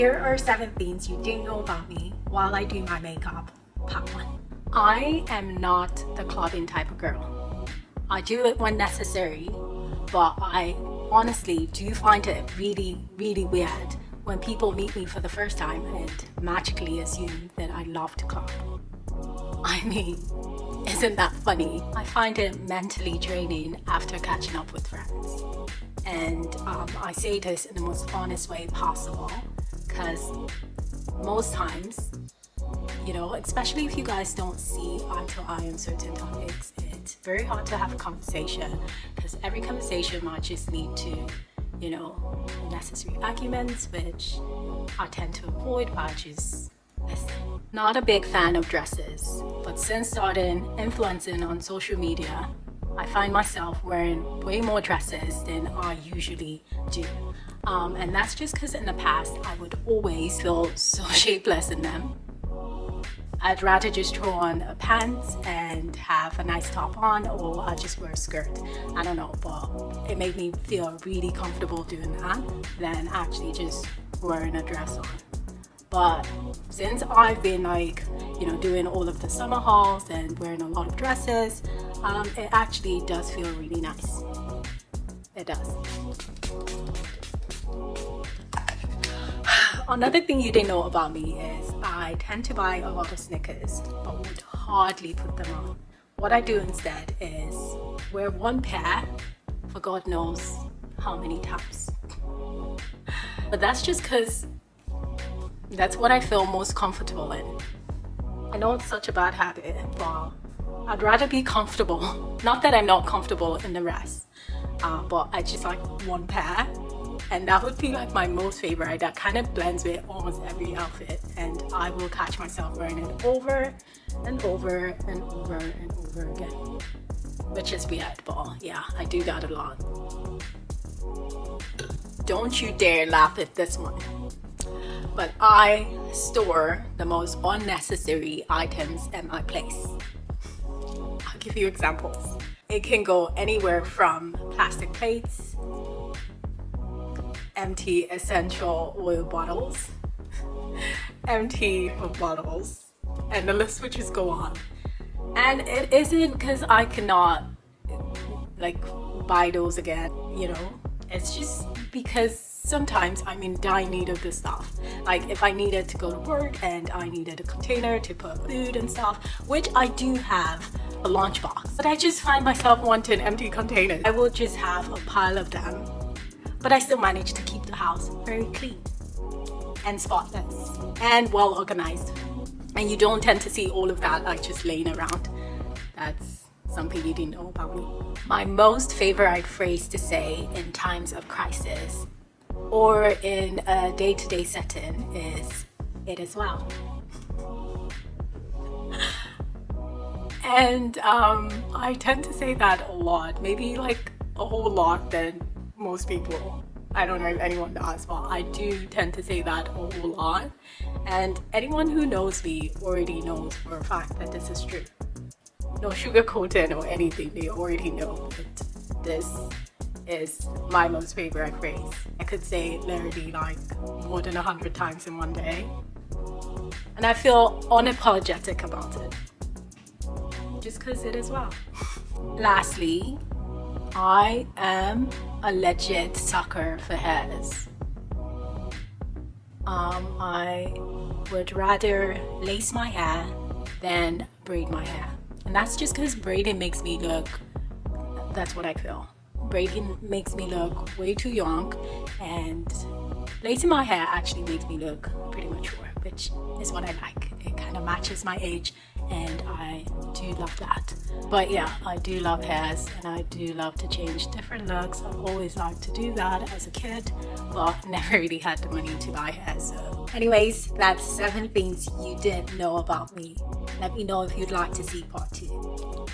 Here are 7 things you didn't know about me while I do my makeup. Part 1. I am not the clubbing type of girl. I do it when necessary, but I honestly do find it really weird when people meet me for the first time and magically assume that I love to club. I mean, isn't that funny? I find it mentally draining after catching up with friends. And I say this in the most honest way possible, because most times, you know, especially if you guys don't see eye to eye on certain topics, it's very hard to have a conversation, because every conversation might just lead to, you know, unnecessary arguments, which I tend to avoid by just listening. Not a big fan of dresses, but since starting influencing on social media, I find myself wearing way more dresses than I usually do. And that's just because in the past, I would always feel so shapeless in them. I'd rather just throw on a pants and have a nice top on, or I'll just wear a skirt. I don't know, but it made me feel really comfortable doing that than actually just wearing a dress on. But since I've been doing all of the summer hauls and wearing a lot of dresses, it actually does feel really nice. It does. Another thing you didn't know about me is I tend to buy a lot of Snickers, but would hardly put them on. What I do instead is wear one pair for God knows how many times. But that's just because that's what I feel most comfortable in. I know it's such a bad habit, but I'd rather be comfortable. Not that I'm not comfortable in the rest, but I just like one pair. And that would be like my most favorite. That kind of blends with almost every outfit. And I will catch myself wearing it over and over and over and over again. Which is weird, but yeah, I do that a lot. Don't you dare laugh at this one. But I store the most unnecessary items at my place. I'll give you examples. It can go anywhere from plastic plates, empty essential oil bottles, empty bottles, and the list would just go on. And it isn't because I cannot buy those again, you know. It's just because sometimes I'm in dire need of this stuff. Like if I needed to go to work and I needed a container to put food and stuff, which I do have a lunchbox, but I just find myself wanting empty containers. I will just have a pile of them, but I still manage to keep the house very clean and spotless and well organized. And you don't tend to see all of that just laying around. That's something you didn't know about me. My most favorite phrase to say in times of crisis or in a day-to-day setting is, "It is well." And I tend to say that a lot, maybe like a whole lot than most people. I don't know if anyone does, but I do tend to say that a whole lot. And anyone who knows me already knows for a fact that this is true. No sugarcoating or anything, they already know that this is my most favorite phrase. I could say it literally more than 100 times in one day. And I feel unapologetic about it. Just because it is well. Lastly, I am a legit sucker for hairs. I would rather lace my hair than braid my hair. And that's just because braiding makes me look, that's what I feel. Braiding makes me look way too young, and lacing my hair actually makes me look pretty mature, which is what I like. It kind of matches my age, and I do love that. But yeah, I do love hairs, and I do love to change different looks. I've always liked to do that as a kid, but never really had the money to buy hair. So anyways, that's 7 things you didn't know about me. Let me know if you'd like to see part 2.